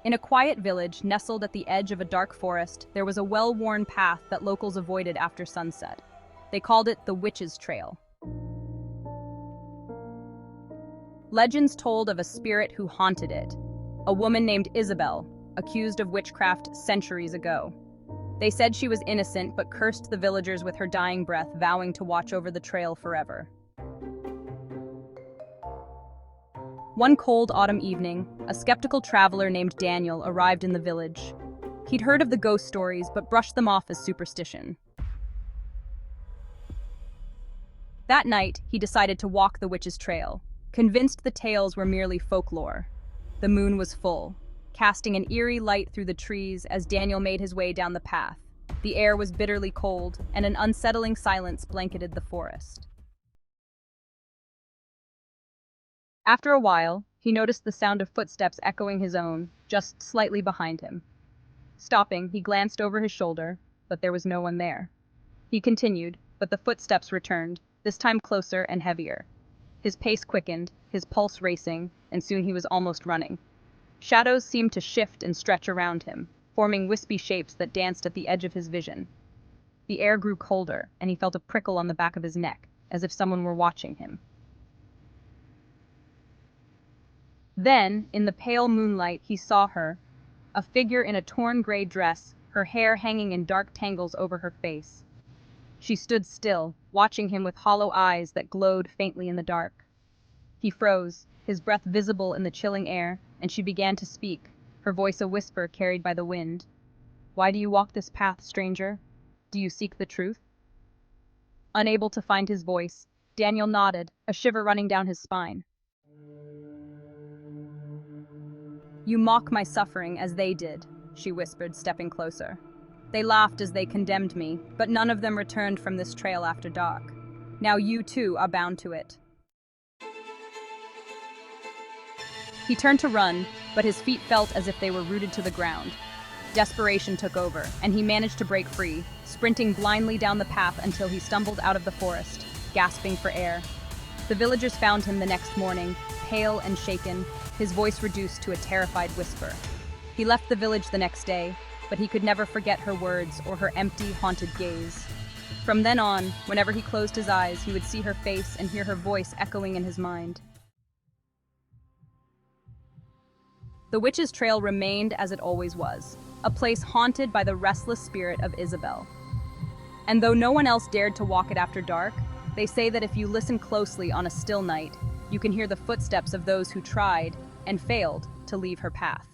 In a quiet village nestled at the edge of a dark forest, there was a well-worn path that locals avoided after sunset. They called it the Witch's Trail. Legends told of a spirit who haunted it, a woman named Isobel, accused of witchcraft centuries ago. They said she was innocent but cursed the villagers with her dying breath, vowing to watch over the trail forever. One cold autumn evening, a skeptical traveler named Daniel arrived in the village. He'd heard of the ghost stories but brushed them off as superstition. That night, he decided to walk the witch's trail, convinced the tales were merely folklore. The moon was full, casting an eerie light through the trees as Daniel made his way down the path. The air was bitterly cold, and an unsettling silence blanketed the forest. After a while, he noticed the sound of footsteps echoing his own, just slightly behind him. Stopping, he glanced over his shoulder, but there was no one there. He continued, but the footsteps returned, this time closer and heavier. His pace quickened, his pulse racing, and soon he was almost running. Shadows seemed to shift and stretch around him, forming wispy shapes that danced at the edge of his vision. The air grew colder, and he felt a prickle on the back of his neck, as if someone were watching him. Then, in the pale moonlight, he saw her, a figure in a torn gray dress, her hair hanging in dark tangles over her face. She stood still, watching him with hollow eyes that glowed faintly in the dark. He froze, his breath visible in the chilling air, and she began to speak, her voice a whisper carried by the wind. "Why do you walk this path, stranger? Do you seek the truth?" Unable to find his voice, Daniel nodded, a shiver running down his spine. "You mock my suffering as they did," she whispered, stepping closer. "They laughed as they condemned me, but none of them returned from this trail after dark. Now you too are bound to it." He turned to run, but his feet felt as if they were rooted to the ground. Desperation took over, and he managed to break free, sprinting blindly down the path until he stumbled out of the forest, gasping for air. The villagers found him the next morning, pale and shaken, his voice reduced to a terrified whisper. He left the village the next day, but he could never forget her words or her empty, haunted gaze. From then on, whenever he closed his eyes, he would see her face and hear her voice echoing in his mind. The Witch's Trail remained as it always was, a place haunted by the restless spirit of Isobel. And though no one else dared to walk it after dark, they say that if you listen closely on a still night, you can hear the footsteps of those who tried and failed to leave her path.